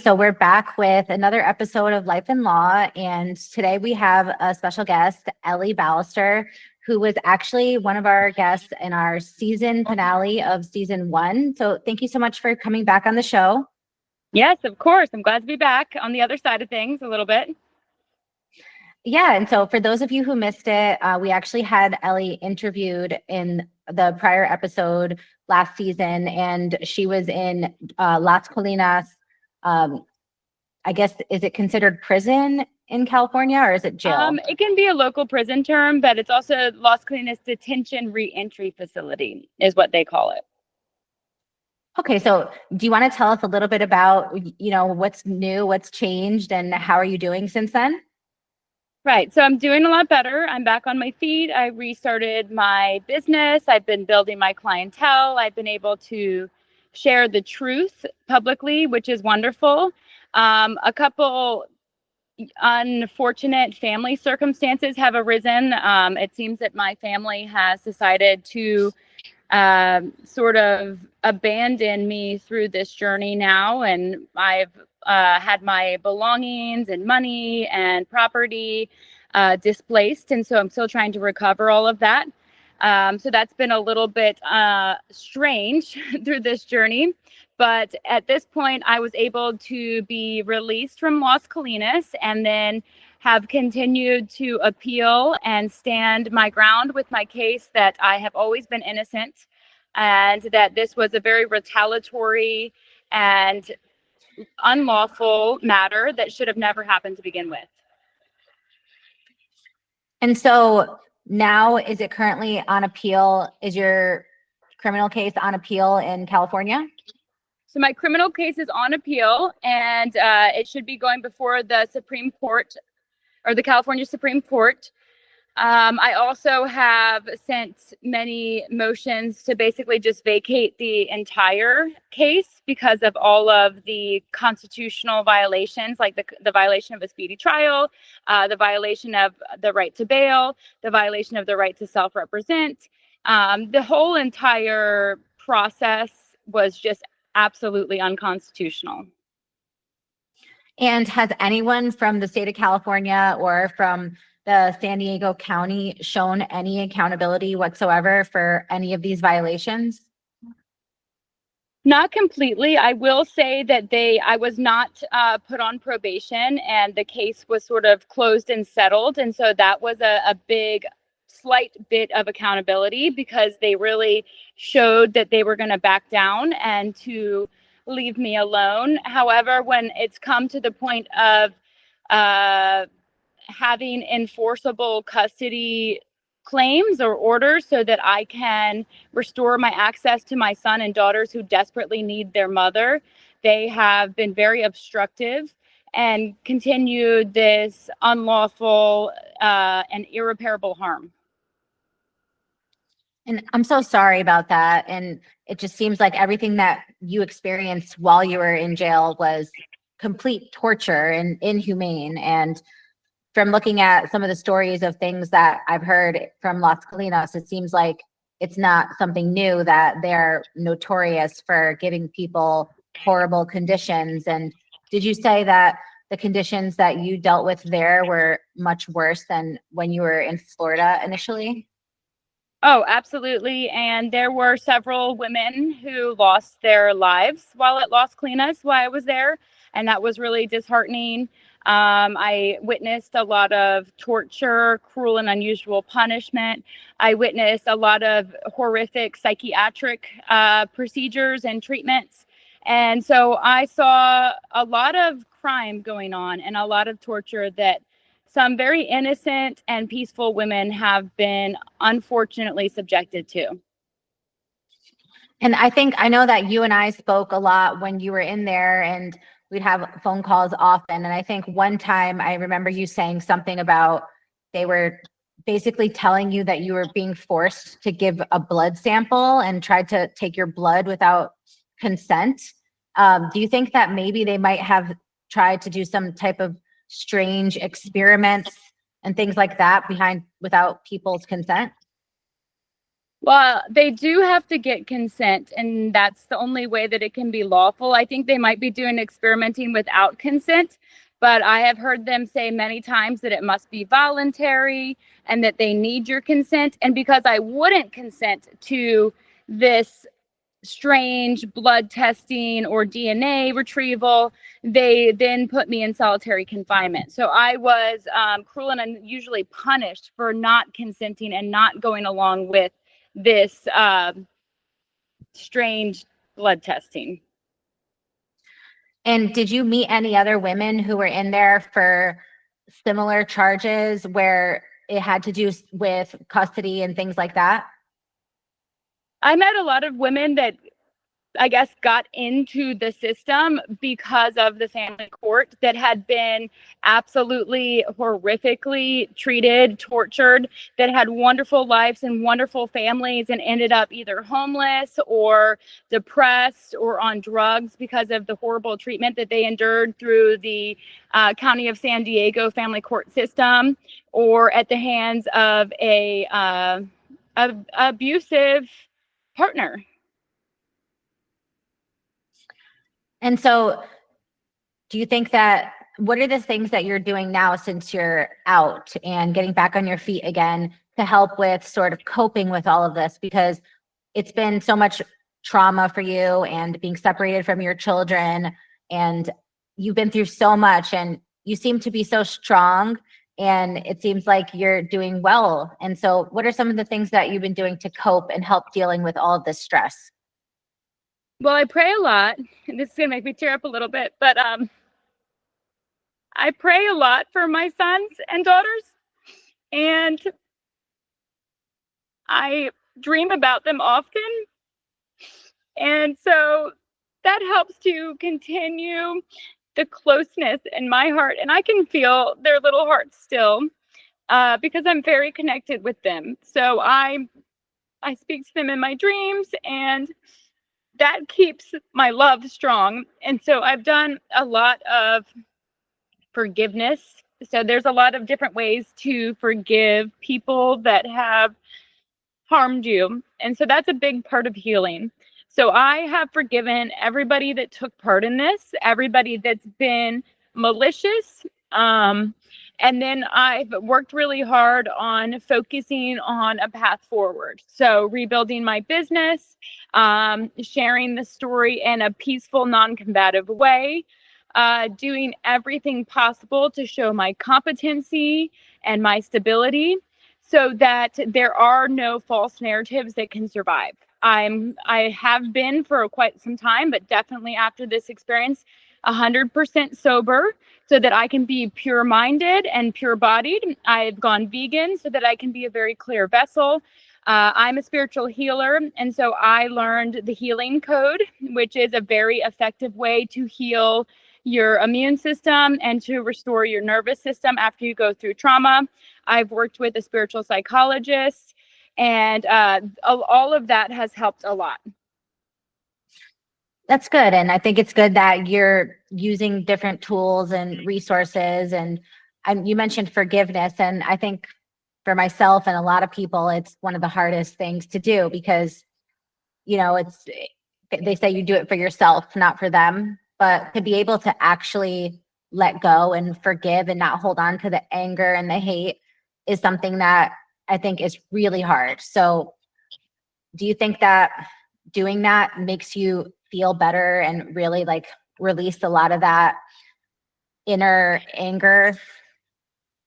So we're back with another episode of Life and Law, and today we have a special guest, Elle Ballester, who was actually one of our guests in our season finale of season 1. So thank you so much for coming back on the show. Yes, of course. I'm glad to be back on the other side of things a little bit. Yeah, and so for those of you who missed it, we actually had Elle interviewed in the prior episode last season, and she was in Las Colinas. I guess, is it considered prison in California or is it jail? It can be a local prison term, but it's also Las Colinas Detention Reentry Facility is what they call it. Okay, so do you want to tell us a little bit about, what's new, what's changed, and how are you doing since then? Right. So I'm doing a lot better. I'm back on my feet. I restarted my business. I've been building my clientele. I've been able to share the truth publicly, which is wonderful. A couple unfortunate family circumstances have arisen. It seems that my family has decided to sort of abandon me through this journey now, and I've had my belongings and money and property displaced, and so I'm still trying to recover all of that. So that's been a little bit strange through this journey. But at this point, I was able to be released from Las Colinas and then have continued to appeal and stand my ground with my case that I have always been innocent and that this was a very retaliatory and unlawful matter that should have never happened to begin with. And so now, is it currently on appeal? Is your criminal case on appeal in California? So my criminal case is on appeal, and it should be going before the Supreme Court or the California Supreme Court. I also have sent many motions to basically just vacate the entire case because of all of the constitutional violations, like the violation of a speedy trial, the violation of the right to bail, the violation of the right to self-represent. The whole entire process was just absolutely unconstitutional. And has anyone from the state of California or from the San Diego County shown any accountability whatsoever for any of these violations? Not completely. I will say that I was not put on probation, and the case was sort of closed and settled. And so that was a big, slight bit of accountability because they really showed that they were going to back down and to leave me alone. However, when it's come to the point of having enforceable custody claims or orders so that I can restore my access to my son and daughters who desperately need their mother, they have been very obstructive and continued this unlawful and irreparable harm. And I'm so sorry about that. And it just seems like everything that you experienced while you were in jail was complete torture and inhumane. And from looking at some of the stories of things that I've heard from Las Colinas, it seems like it's not something new that they're notorious for giving people horrible conditions. And did you say that the conditions that you dealt with there were much worse than when you were in Florida initially? Oh, absolutely. And there were several women who lost their lives while at Las Colinas while I was there. And that was really disheartening. I witnessed a lot of torture, cruel and unusual punishment. I witnessed a lot of horrific psychiatric procedures and treatments. And so I saw a lot of crime going on and a lot of torture that some very innocent and peaceful women have been unfortunately subjected to. And I know that you and I spoke a lot when you were in there, and we'd have phone calls often. And I think one time I remember you saying something about they were basically telling you that you were being forced to give a blood sample and tried to take your blood without consent. Do you think that maybe they might have tried to do some type of strange experiments and things like that without people's consent? Well, they do have to get consent, and that's the only way that it can be lawful. I think they might be doing experimenting without consent, but I have heard them say many times that it must be voluntary and that they need your consent. And because I wouldn't consent to this strange blood testing or DNA retrieval, they then put me in solitary confinement. So I was cruel and unusually punished for not consenting and not going along with this strange blood testing. And did you meet any other women who were in there for similar charges where it had to do with custody and things like that? I met a lot of women that I guess got into the system because of the family court that had been absolutely horrifically treated, tortured, that had wonderful lives and wonderful families and ended up either homeless or depressed or on drugs because of the horrible treatment that they endured through the County of San Diego family court system, or at the hands of a abusive partner. And so do you think that, what are the things that you're doing now since you're out and getting back on your feet again to help with sort of coping with all of this? Because it's been so much trauma for you and being separated from your children, and you've been through so much and you seem to be so strong, and it seems like you're doing well. And so what are some of the things that you've been doing to cope and help dealing with all of this stress? Well, I pray a lot, and this is gonna make me tear up a little bit, but I pray a lot for my sons and daughters, and I dream about them often, and so that helps to continue the closeness in my heart, and I can feel their little hearts still because I'm very connected with them. So I speak to them in my dreams, and that keeps my love strong. And so I've done a lot of forgiveness. So there's a lot of different ways to forgive people that have harmed you. And so that's a big part of healing. So I have forgiven everybody that took part in this, everybody that's been malicious. And then I've worked really hard on focusing on a path forward. So rebuilding my business, sharing the story in a peaceful, non-combative way, doing everything possible to show my competency and my stability so that there are no false narratives that can survive. I have been for quite some time, but definitely after this experience, 100% sober so that I can be pure-minded and pure-bodied. I've gone vegan so that I can be a very clear vessel. I'm a spiritual healer, and so I learned the healing code, which is a very effective way to heal your immune system and to restore your nervous system after you go through trauma. I've worked with a spiritual psychologist, and all of that has helped a lot. That's good. And I think it's good that you're using different tools and resources. And you mentioned forgiveness. And I think for myself and a lot of people, it's one of the hardest things to do because, you know, they say you do it for yourself, not for them. But to be able to actually let go and forgive and not hold on to the anger and the hate is something that I think is really hard. So do you think that doing that makes you feel better and really like release a lot of that inner anger?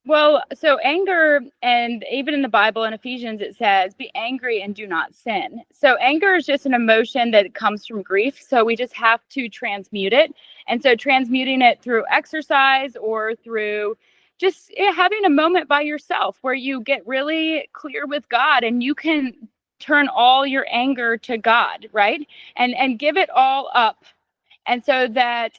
Well, so anger, and even in the Bible in Ephesians, it says, be angry and do not sin. So anger is just an emotion that comes from grief. So we just have to transmute it. And so transmuting it through exercise or through just having a moment by yourself where you get really clear with God and you can turn all your anger to God, right? And give it all up. And so that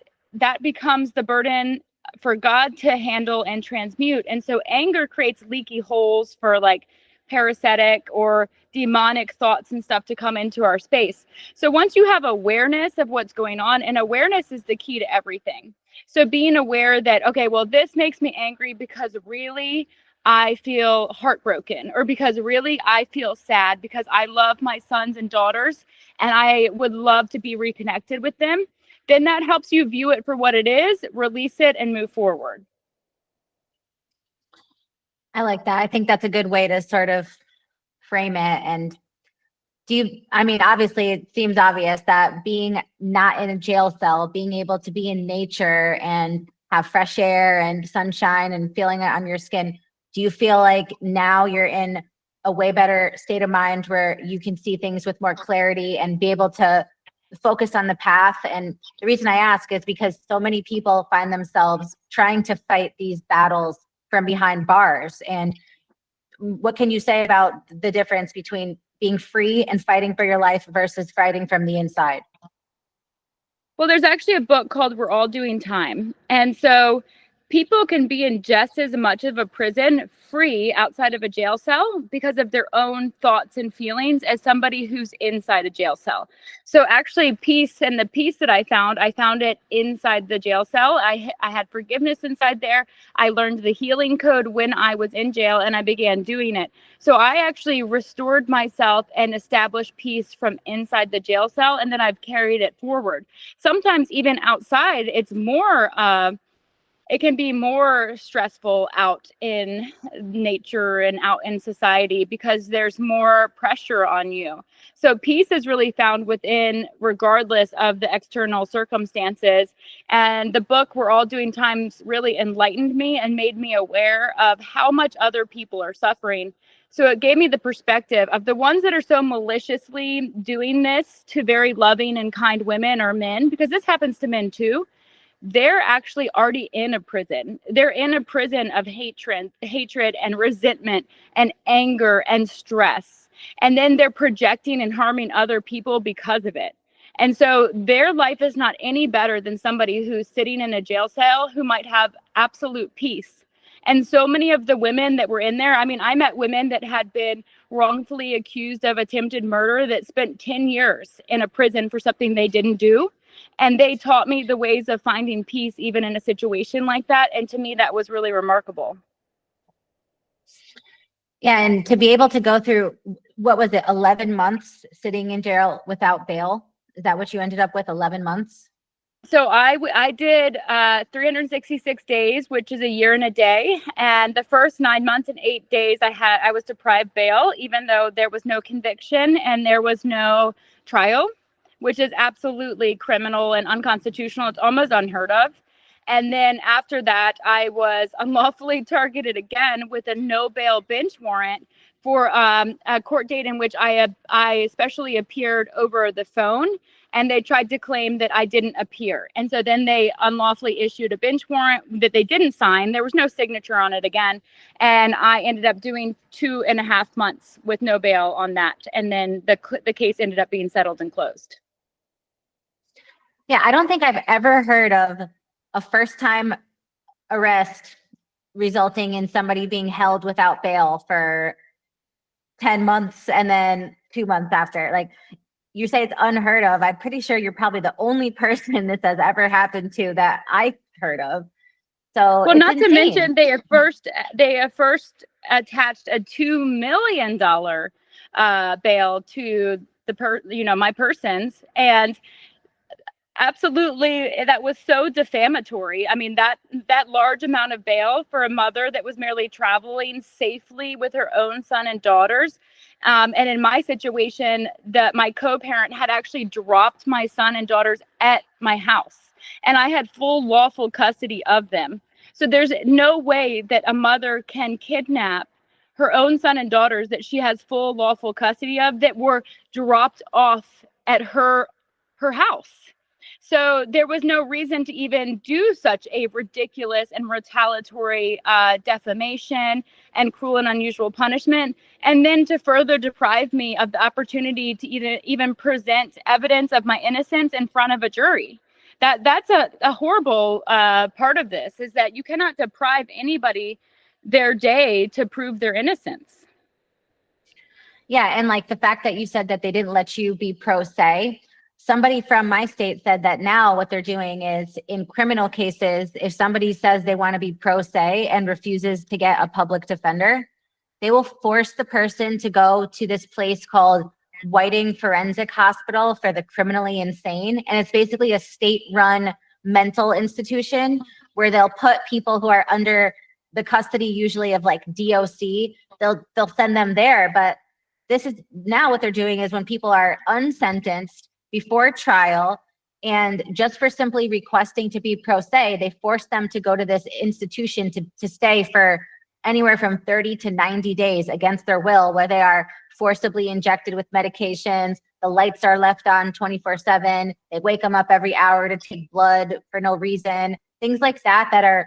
becomes the burden for God to handle and transmute. And so anger creates leaky holes for like parasitic or demonic thoughts and stuff to come into our space. So once you have awareness of what's going on, and awareness is the key to everything. So being aware that, okay, well, this makes me angry because really I feel heartbroken, or because really I feel sad because I love my sons and daughters and I would love to be reconnected with them, then that helps you view it for what it is, release it, and move forward. I like that. I think that's a good way to sort of frame it. And I mean, obviously it seems obvious that being not in a jail cell, being able to be in nature and have fresh air and sunshine and feeling it on your skin, do you feel like now you're in a way better state of mind where you can see things with more clarity and be able to focus on the path? And the reason I ask is because so many people find themselves trying to fight these battles from behind bars. And what can you say about the difference between being free and fighting for your life versus fighting from the inside? Well, there's actually a book called We're All Doing Time. And so people can be in just as much of a prison free outside of a jail cell because of their own thoughts and feelings as somebody who's inside a jail cell. So actually peace, and the peace that I found it inside the jail cell. I had forgiveness inside there. I learned the healing code when I was in jail and I began doing it. So I actually restored myself and established peace from inside the jail cell, and then I've carried it forward. Sometimes even outside, it can be more stressful out in nature and out in society because there's more pressure on you. So peace is really found within, regardless of the external circumstances. And the book We're All Doing Times really enlightened me and made me aware of how much other people are suffering. So it gave me the perspective of the ones that are so maliciously doing this to very loving and kind women or men, because this happens to men too. They're actually already in a prison. They're in a prison of hatred and resentment and anger and stress. And then they're projecting and harming other people because of it. And so their life is not any better than somebody who's sitting in a jail cell who might have absolute peace. And so many of the women that were in there, I mean, I met women that had been wrongfully accused of attempted murder that spent 10 years in a prison for something they didn't do. And they taught me the ways of finding peace, even in a situation like that. And to me, that was really remarkable. Yeah. And to be able to go through, what was it, 11 months sitting in jail without bail? Is that what you ended up with, 11 months? So I did 366 days, which is a year and a day. And the first 9 months and 8 days I was deprived bail, even though there was no conviction and there was no trial, which is absolutely criminal and unconstitutional. It's almost unheard of. And then after that, I was unlawfully targeted again with a no bail bench warrant for a court date in which I especially appeared over the phone. And they tried to claim that I didn't appear. And so then they unlawfully issued a bench warrant that they didn't sign. There was no signature on it again. And I ended up doing 2.5 months with no bail on that. And then the case ended up being settled and closed. Yeah, I don't think I've ever heard of a first-time arrest resulting in somebody being held without bail for 10 months and then 2 months after. Like, you say it's unheard of. I'm pretty sure you're probably the only person this has ever happened to that I've heard of. So, well, not insane. to mention they have first attached a $2 million bail to my persons, and absolutely, that was so defamatory. I mean, that large amount of bail for a mother that was merely traveling safely with her own son and daughters. And in my situation, my co-parent had actually dropped my son and daughters at my house, and I had full lawful custody of them. So there's no way that a mother can kidnap her own son and daughters that she has full lawful custody of that were dropped off at her house. So there was no reason to even do such a ridiculous and retaliatory defamation and cruel and unusual punishment, and then to further deprive me of the opportunity to even present evidence of my innocence in front of a jury. That's a horrible part of this, is that you cannot deprive anybody their day to prove their innocence. Yeah, and like the fact that you said that they didn't let you be pro se. somebody from my state said that now what they're doing is in criminal cases, if somebody says they want to be pro se and refuses to get a public defender, they will force the person to go to this place called Whiting Forensic Hospital for the criminally insane. And it's basically a state-run mental institution where they'll put people who are under the custody usually of like DOC, they'll send them there. But this is now what they're doing is when people are unsentenced before trial and just for simply requesting to be pro se, they force them to go to this institution to stay for anywhere from 30 to 90 days against their will, where they are forcibly injected with medications. The lights are left on 24/7. They wake them up every hour to take blood for no reason. Things like that are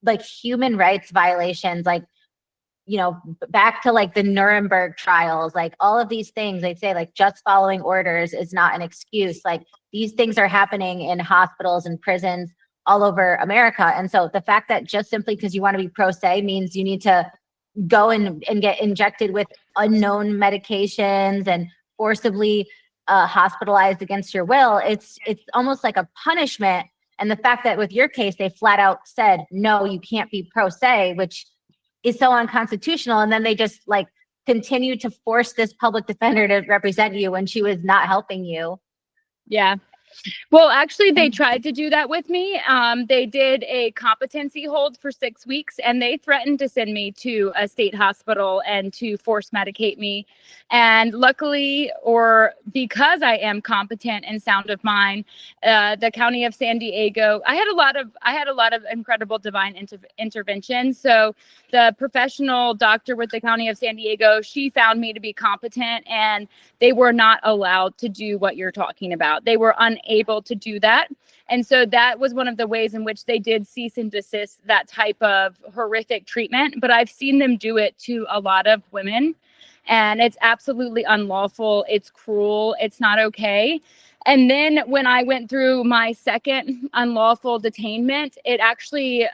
like human rights violations, like, you know, back to like the Nuremberg trials, like all of these things, they say like just following orders is not an excuse. Like these things are happening in hospitals and prisons all over America. And so the fact that just simply because you want to be pro se means you need to go and get injected with unknown medications and forcibly hospitalized against your will, it's almost like a punishment. And the fact that with your case, they flat out said, no, you can't be pro se, which is so unconstitutional. And then they just like continue to force this public defender to represent you when she was not helping you. Yeah. Well, actually, they tried to do that with me. They did a competency hold for 6 weeks, and they threatened to send me to a state hospital and to force medicate me. And luckily, or because I am competent and sound of mind, the county of San Diego, I had a lot of incredible divine intervention. So the professional doctor with the county of San Diego, she found me to be competent, and they were not allowed to do what you're talking about. They were unable to do that. And so that was one of the ways in which they did cease and desist that type of horrific treatment. But I've seen them do it to a lot of women, and it's absolutely unlawful. It's cruel. It's not okay. And then when I went through my second unlawful detainment, it actually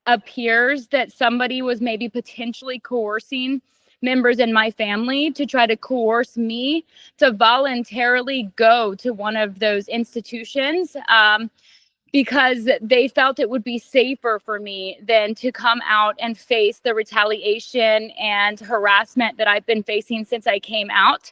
appears that somebody was maybe potentially coercing members in my family to try to coerce me to voluntarily go to one of those institutions because they felt it would be safer for me than to come out and face the retaliation and harassment that I've been facing since I came out.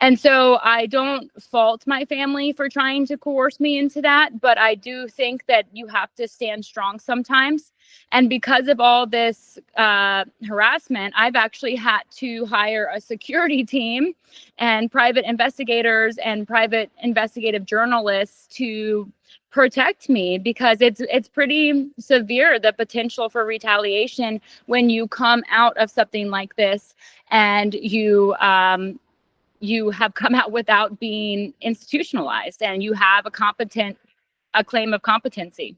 And so I don't fault my family for trying to coerce me into that, but I do think that you have to stand strong sometimes. And because of all this harassment, I've actually had to hire a security team and private investigators and private investigative journalists to protect me, because it's pretty severe, the potential for retaliation when you come out of something like this and you have come out without being institutionalized and you have a claim of competency.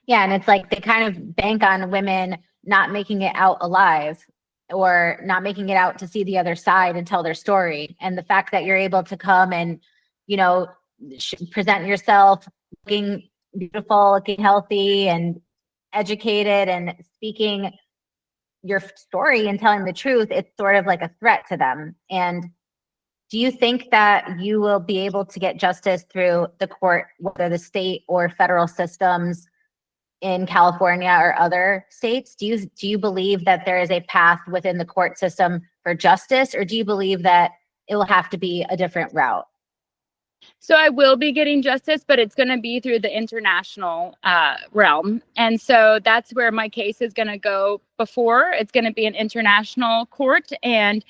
Yeah, and it's like they kind of bank on women not making it out alive or not making it out to see the other side and tell their story. And the fact that you're able to come and, you know, present yourself looking beautiful, looking healthy and educated and speaking your story and telling the truth, it's sort of like a threat to them. And do you think that you will be able to get justice through the court, whether the state or federal systems in California or other states? Do you believe that there is a path within the court system for justice, or do you believe that it will have to be a different route? So I will be getting justice, but it's going to be through the international realm. And so that's where my case is going to go before. It's going to be an international court. And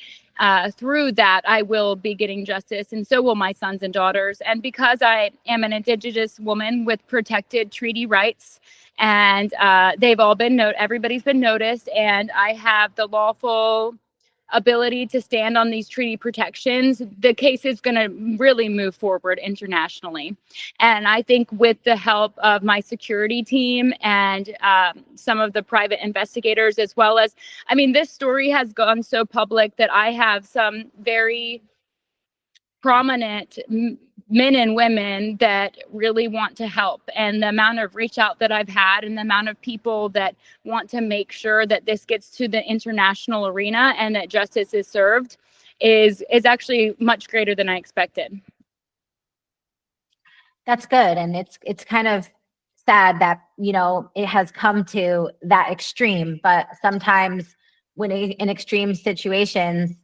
through that, I will be getting justice. And so will my sons and daughters. And because I am an Indigenous woman with protected treaty rights, and they've all been everybody's been noticed, and I have the lawful ability to stand on these treaty protections, the case is going to really move forward internationally. And I think with the help of my security team and some of the private investigators, as well as, I mean, this story has gone so public that I have some very prominent men and women that really want to help, and the amount of reach out that I've had and the amount of people that want to make sure that this gets to the international arena and that justice is served is actually much greater than I expected. That's good. And it's kind of sad that, it has come to that extreme, but sometimes when in extreme situations,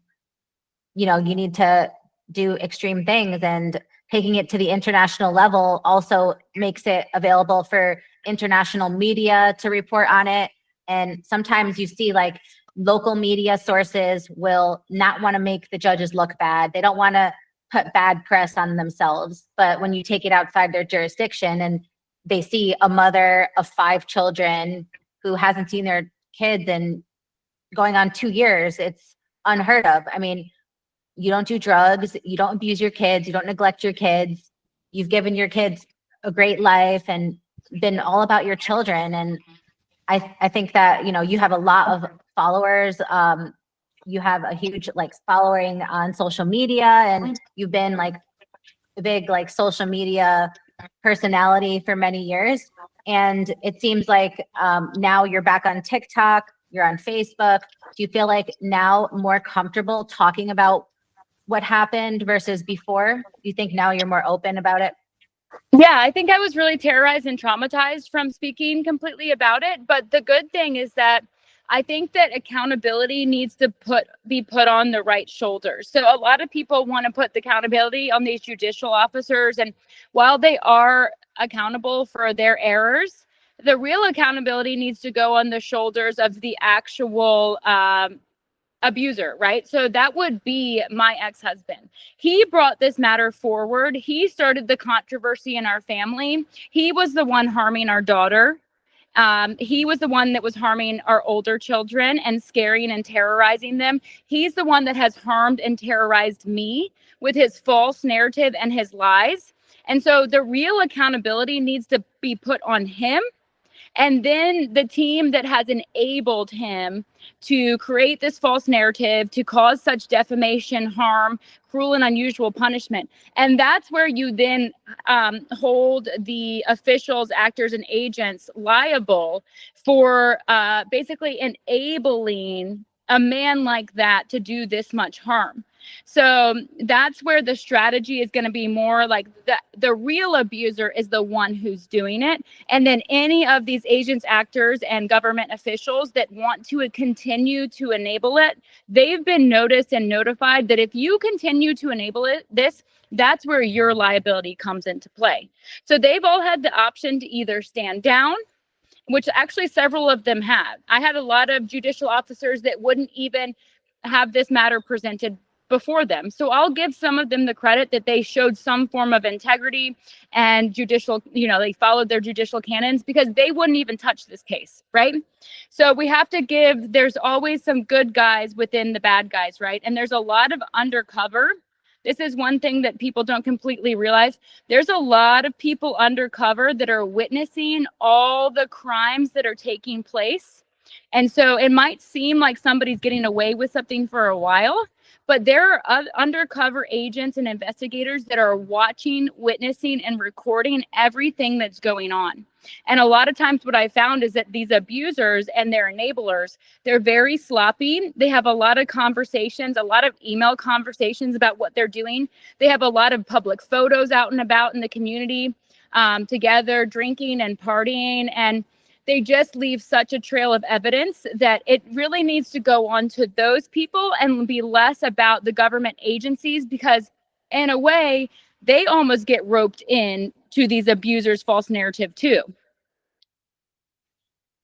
you need to do extreme things, and taking it to the international level also makes it available for international media to report on it. And sometimes you see like local media sources will not want to make the judges look bad. They don't want to put bad press on themselves. But when you take it outside their jurisdiction and they see a mother of 5 children who hasn't seen their kids in going on 2 years, it's unheard of. I mean, you don't do drugs, you don't abuse your kids, you don't neglect your kids. You've given your kids a great life and been all about your children. And I think that, you have a lot of followers. You have a huge like following on social media, and you've been like a big like social media personality for many years. And it seems like now you're back on TikTok, you're on Facebook. Do you feel like now more comfortable talking about what happened versus before? Do you think now you're more open about it? Yeah, I think I was really terrorized and traumatized from speaking completely about it. But the good thing is that I think that accountability needs to be put on the right shoulders. So a lot of people want to put the accountability on these judicial officers. And while they are accountable for their errors, the real accountability needs to go on the shoulders of the actual abuser, right? So that would be my ex-husband. He brought this matter forward. He started the controversy in our family. He was the one harming our daughter. He was the one that was harming our older children and scaring and terrorizing them. He's the one that has harmed and terrorized me with his false narrative and his lies. And so the real accountability needs to be put on him. And then the team that has enabled him to create this false narrative, to cause such defamation, harm, cruel and unusual punishment. And that's where you then hold the officials, actors, and agents liable for basically enabling a man like that to do this much harm. So that's where the strategy is going to be more like the real abuser is the one who's doing it. And then any of these agents, actors, and government officials that want to continue to enable it, they've been noticed and notified that if you continue to enable that's where your liability comes into play. So they've all had the option to either stand down, which actually several of them have. I had a lot of judicial officers that wouldn't even have this matter presented before them. So I'll give some of them the credit that they showed some form of integrity and judicial, they followed their judicial canons, because they wouldn't even touch this case, right? So we have to there's always some good guys within the bad guys, right? And there's a lot of undercover. This is one thing that people don't completely realize. There's a lot of people undercover that are witnessing all the crimes that are taking place. And so it might seem like somebody's getting away with something for a while, but there are undercover agents and investigators that are watching, witnessing, and recording everything that's going on. And a lot of times what I found is that these abusers and their enablers, they're very sloppy. They have a lot of conversations, a lot of email conversations about what they're doing. They have a lot of public photos out and about in the community together, drinking and partying. And they just leave such a trail of evidence that it really needs to go on to those people and be less about the government agencies, because in a way, they almost get roped in to these abusers' false narrative too.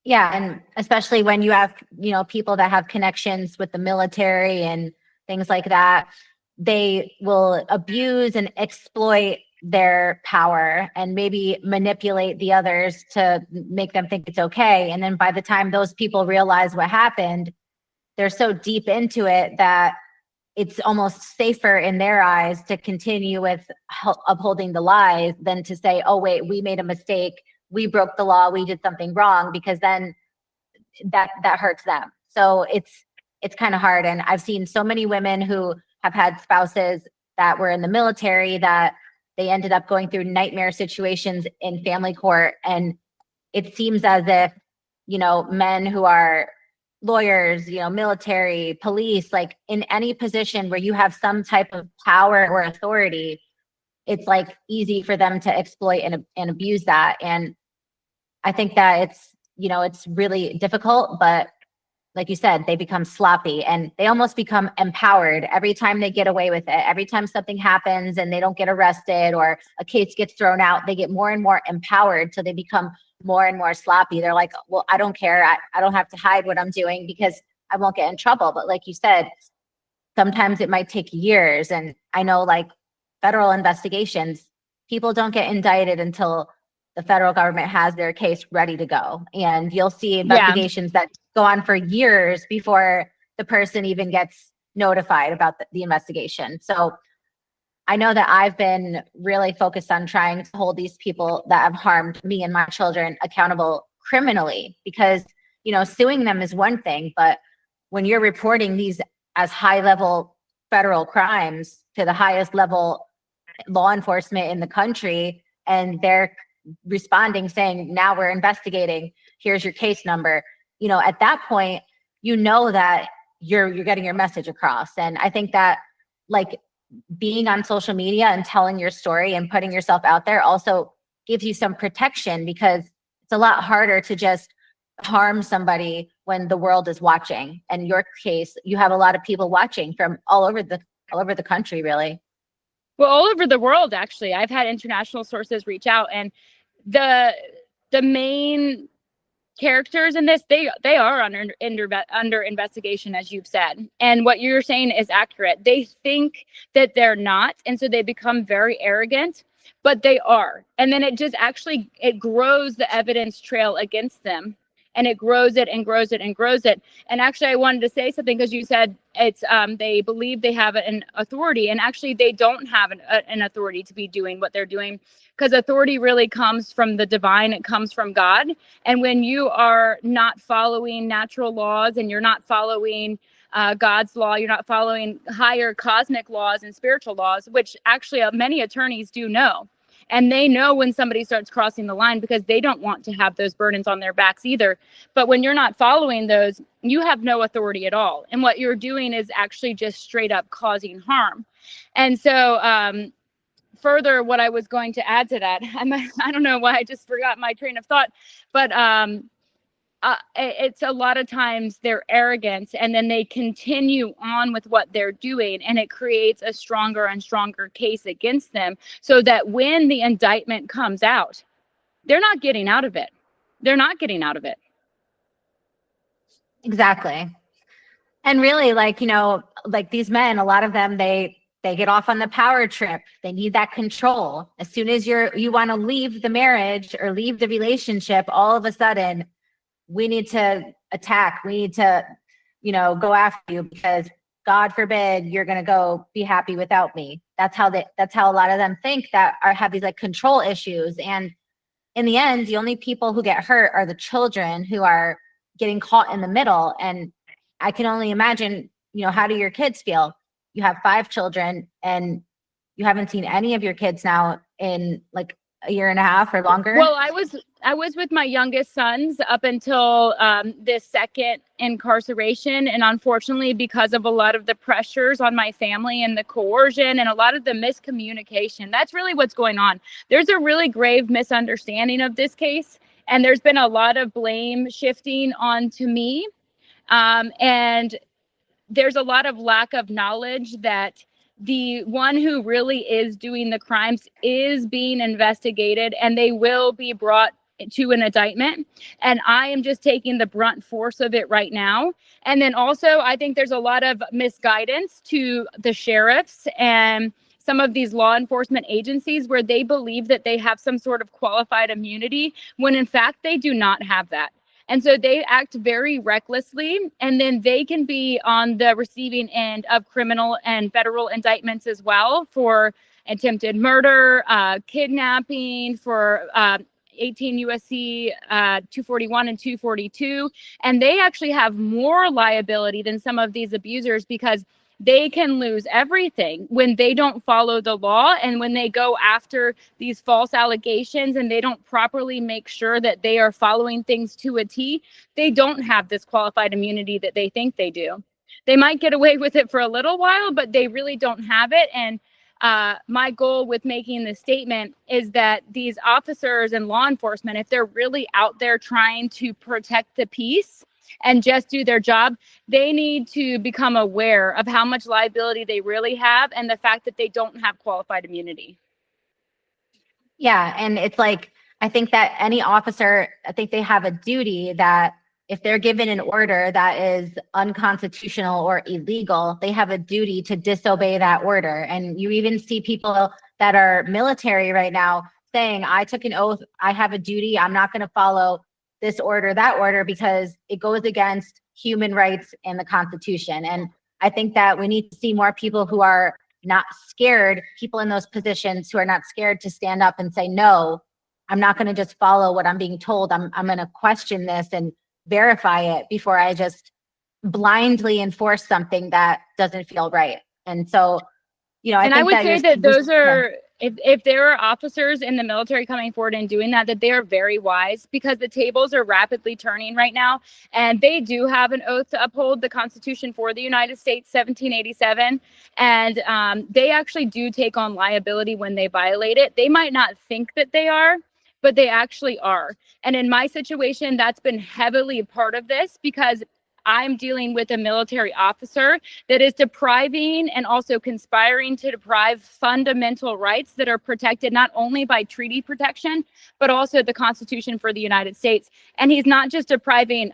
Yeah, and especially when you have, people that have connections with the military and things like that, they will abuse and exploit their power and maybe manipulate the others to make them think it's okay. And then by the time those people realize what happened, they're so deep into it that it's almost safer in their eyes to continue with upholding the lies than to say, oh, wait, we made a mistake. We broke the law. We did something wrong, because then that hurts them. So it's kind of hard. And I've seen so many women who have had spouses that were in the military that they ended up going through nightmare situations in family court. And it seems as if, men who are lawyers, military, police, like in any position where you have some type of power or authority, it's like easy for them to exploit and abuse that. And I think that it's really difficult, but like you said, they become sloppy and they almost become empowered every time they get away with it. Every time something happens and they don't get arrested or a case gets thrown out, they get more and more empowered. So they become more and more sloppy. They're like, well, I don't care. I don't have to hide what I'm doing because I won't get in trouble. But like you said, sometimes it might take years. And I know like federal investigations, people don't get indicted until the federal government has their case ready to go. And you'll see investigations that go on for years before the person even gets notified about the investigation. So I know that I've been really focused on trying to hold these people that have harmed me and my children accountable criminally, because, suing them is one thing, but when you're reporting these as high level federal crimes to the highest level law enforcement in the country, and they're responding saying, now we're investigating, here's your case number, at that point, that you're getting your message across. And I think that like being on social media and telling your story and putting yourself out there also gives you some protection, because it's a lot harder to just harm somebody when the world is watching. And in your case, you have a lot of people watching from all over the country, really. Well, all over the world, actually. I've had international sources reach out, and the main characters in this, they are under investigation, as you've said. And what you're saying is accurate. They think that they're not, and so they become very arrogant, but they are. And then it grows the evidence trail against them. And it grows it and grows it and grows it. And actually, I wanted to say something, because you said it's they believe they have an authority, and actually they don't have an authority to be doing what they're doing, because authority really comes from the divine. It comes from God. And when you are not following natural laws and you're not following God's law, you're not following higher cosmic laws and spiritual laws, which actually many attorneys do know. And they know when somebody starts crossing the line, because they don't want to have those burdens on their backs either. But when you're not following those, you have no authority at all. And what you're doing is actually just straight up causing harm. And so further, what I was going to add to that, I don't know why I just forgot my train of thought, but it's a lot of times their arrogance, and then they continue on with what they're doing, and it creates a stronger and stronger case against them, so that when the indictment comes out, they're not getting out of it. They're not getting out of it. Exactly. And really, like these men, a lot of them, they get off on the power trip. They need that control. As soon as you want to leave the marriage or leave the relationship, all of a sudden, we need to attack. We need to, go after you, because God forbid you're going to go be happy without me. That's how a lot of them think, that have these like control issues. And in the end, the only people who get hurt are the children who are getting caught in the middle. And I can only imagine, how do your kids feel? You have 5 children and you haven't seen any of your kids now in like a year and a half or longer. Well, I was with my youngest sons up until this second incarceration. And unfortunately, because of a lot of the pressures on my family and the coercion and a lot of the miscommunication, that's really what's going on. There's a really grave misunderstanding of this case. And there's been a lot of blame shifting onto me. And there's a lot of lack of knowledge that the one who really is doing the crimes is being investigated, and they will be brought to an indictment. And I am just taking the brunt force of it right now. And then also, I think there's a lot of misguidance to the sheriffs and some of these law enforcement agencies, where they believe that they have some sort of qualified immunity, when in fact they do not have that. And so they act very recklessly, and then they can be on the receiving end of criminal and federal indictments as well, for attempted murder, kidnapping, for 18 USC 241 and 242. And they actually have more liability than some of these abusers, because they can lose everything when they don't follow the law, and when they go after these false allegations and they don't properly make sure that they are following things to a T. They don't have this qualified immunity that they think they do. They might get away with it for a little while, but they really don't have it. And my goal with making this statement is that these officers and law enforcement, if they're really out there trying to protect the peace and just do their job, they need to become aware of how much liability they really have and the fact that they don't have qualified immunity. Yeah, and it's like, I think that any officer, I think they have a duty that if they're given an order that is unconstitutional or illegal, they have a duty to disobey that order. And you even see people that are military right now saying, I took an oath, I have a duty, I'm not going to follow this order, that order, because it goes against human rights and the Constitution. And I think that we need to see more people who are not scared, people in those positions who are not scared to stand up and say, no, I'm not going to just follow what I'm being told. I'm going to question this and verify it before I just blindly enforce something that doesn't feel right. And so, you know, I would say that those are, if there are officers in the military coming forward and doing that they are very wise, because the tables are rapidly turning right now. And they do have an oath to uphold the Constitution for the United States, 1787. And they actually do take on liability when they violate it. They might not think that they are, but they actually are. And in my situation, that's been heavily a part of this, because I'm dealing with a military officer that is depriving and also conspiring to deprive fundamental rights that are protected not only by treaty protection, but also the Constitution for the United States. And he's not just depriving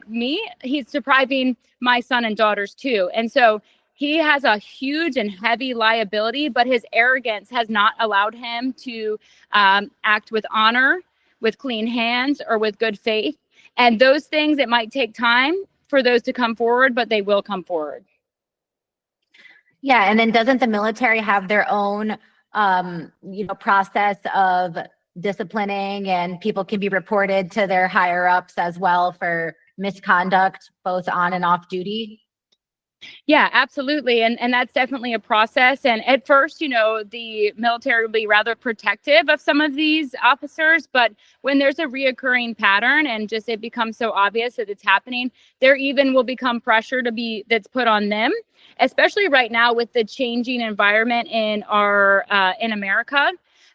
me, he's depriving my son and daughters too. And so he has a huge and heavy liability, but his arrogance has not allowed him to act with honor, with clean hands, or with good faith. And those things, it might take time for those to come forward, but they will come forward. Yeah, and then doesn't the military have their own, process of disciplining, and people can be reported to their higher ups as well for misconduct, both on and off duty? Yeah, absolutely. And that's definitely a process. And at first, the military will be rather protective of some of these officers. But when there's a reoccurring pattern and just it becomes so obvious that it's happening, there even will become pressure that's put on them, especially right now with the changing environment in America,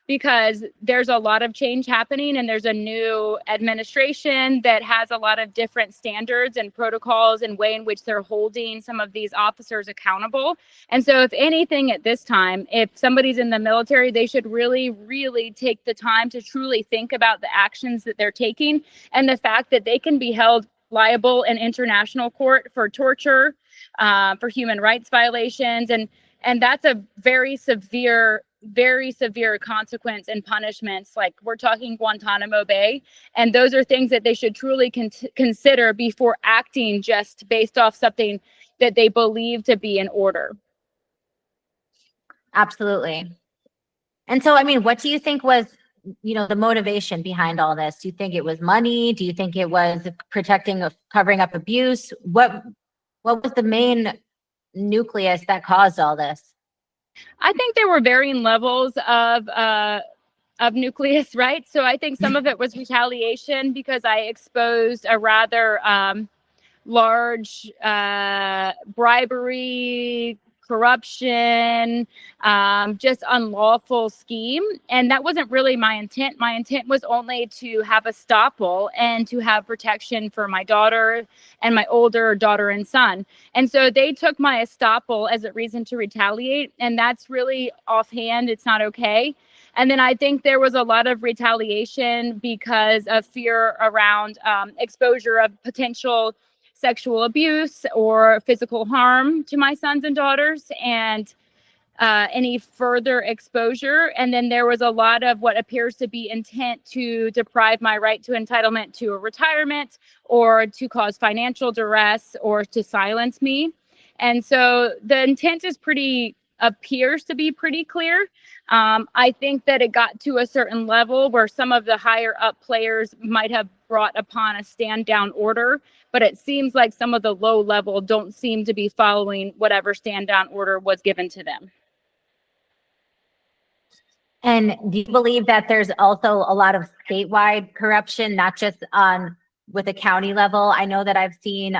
because there's a lot of change happening and there's a new administration that has a lot of different standards and protocols and way in which they're holding some of these officers accountable. And so if anything at this time, if somebody's in the military, they should really, really take the time to truly think about the actions that they're taking and the fact that they can be held liable in international court for torture, for human rights violations. And that's a very severe consequence and punishments. Like, we're talking Guantanamo Bay. And those are things that they should truly consider before acting just based off something that they believe to be in order. Absolutely. And so, I mean, what do you think was, the motivation behind all this? Do you think it was money? Do you think it was covering up abuse? What was the main nucleus that caused all this? I think there were varying levels of nucleus, right? So I think some of it was retaliation because I exposed a rather large bribery, corruption, just unlawful scheme. And that wasn't really my intent. My intent was only to have estoppel and to have protection for my daughter and my older daughter and son. And so they took my estoppel as a reason to retaliate. And that's really offhand. It's not okay. And then I think there was a lot of retaliation because of fear around exposure of potential sexual abuse or physical harm to my sons and daughters, and any further exposure. And then there was a lot of what appears to be intent to deprive my right to entitlement to a retirement, or to cause financial duress, or to silence me. And so the intent appears to be pretty clear. I think that it got to a certain level where some of the higher up players might have brought upon a stand down order, but it seems like some of the low level don't seem to be following whatever stand down order was given to them. And do you believe that there's also a lot of statewide corruption, not just with a county level? I know that I've seen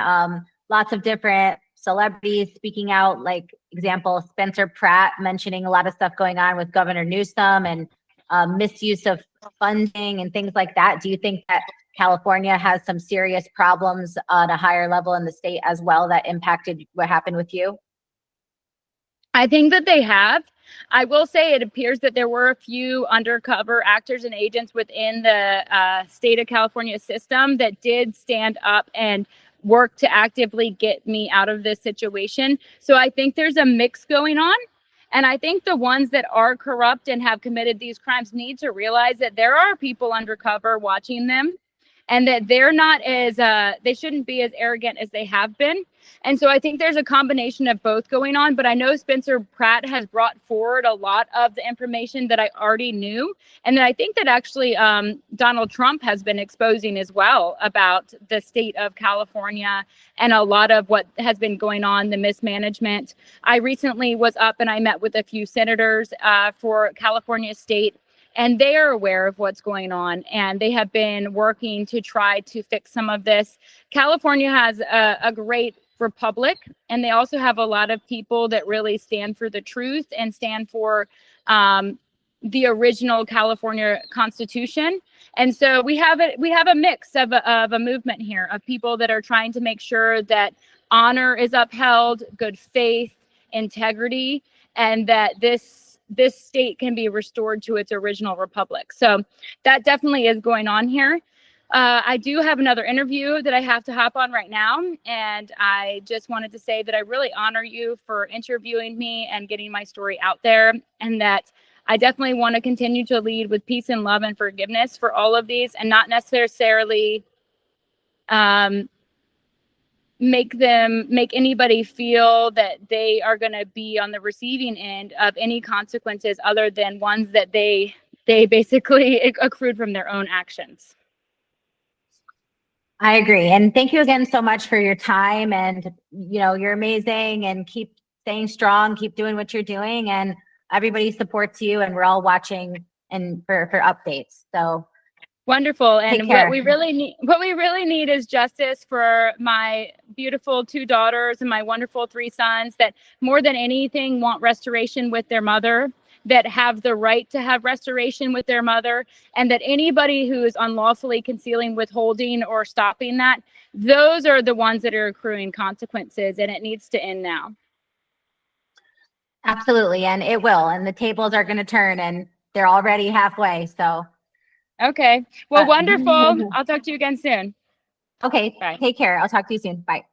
lots of different celebrities speaking out, like example, Spencer Pratt mentioning a lot of stuff going on with Governor Newsom and misuse of funding and things like that. Do you think that California has some serious problems on a higher level in the state as well that impacted what happened with you? I think that they have. I will say it appears that there were a few undercover actors and agents within the state of California system that did stand up and work to actively get me out of this situation. So I think there's a mix going on. And I think the ones that are corrupt and have committed these crimes need to realize that there are people undercover watching them, and that they're not as, they shouldn't be as arrogant as they have been. And so I think there's a combination of both going on, but I know Spencer Pratt has brought forward a lot of the information that I already knew. And then I think that actually Donald Trump has been exposing as well about the state of California and a lot of what has been going on, the mismanagement. I recently was up and I met with a few senators for California state, and they are aware of what's going on, and they have been working to try to fix some of this. California has a great republic, and they also have a lot of people that really stand for the truth and stand for the original California Constitution. And so we have a mix of a movement here of people that are trying to make sure that honor is upheld, good faith, integrity, and that this state can be restored to its original republic. So that definitely is going on here. I do have another interview that I have to hop on right now. And I just wanted to say that I really honor you for interviewing me and getting my story out there, and that I definitely want to continue to lead with peace and love and forgiveness for all of these, and not necessarily make anybody feel that they are going to be on the receiving end of any consequences other than ones that they basically accrued from their own actions. I agree. And thank you again so much for your time. And, you're amazing, and keep staying strong, keep doing what you're doing. And everybody supports you, and we're all watching and for updates. So wonderful. And what we really need is justice for my beautiful 2 daughters and my wonderful 3 sons that more than anything want restoration with their mother, that have the right to have restoration with their mother, and that anybody who is unlawfully concealing, withholding, or stopping that, those are the ones that are accruing consequences, and it needs to end now. Absolutely. And it will. And the tables are going to turn, and they're already halfway. So. Okay. Well, wonderful. I'll talk to you again soon. Okay. Bye. Take care. I'll talk to you soon. Bye.